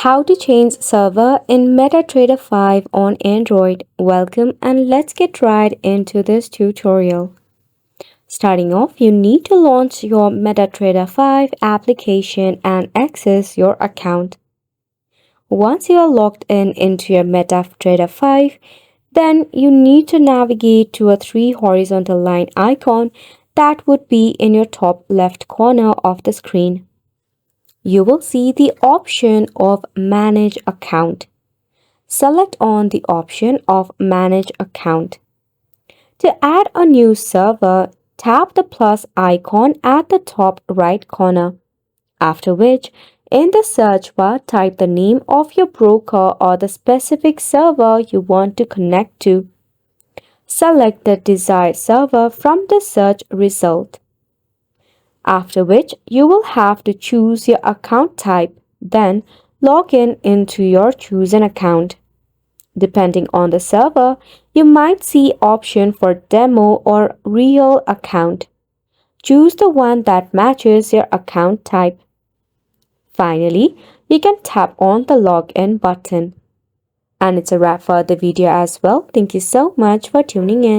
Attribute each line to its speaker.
Speaker 1: How to change server in MetaTrader 5 on Android. Welcome and let's get right into this tutorial. Starting off, you need to launch your MetaTrader 5 application and access your account. Once you are logged in into your MetaTrader 5, then you need to navigate to a 3 horizontal line icon that would be in your top left corner of the screen. You will see the option of Manage Account. Select on the option of Manage Account. To add a new server, tap the plus icon at the top right corner. After which, in the search bar, type the name of your broker or the specific server you want to connect to. Select the desired server from the search result. After which, you will have to choose your account type, then log in into your chosen account. Depending on the server, you might see option for demo or real account. Choose the one that matches your account type. Finally, you can tap on the login button. And it's a wrap for the video as well. Thank you so much for tuning in.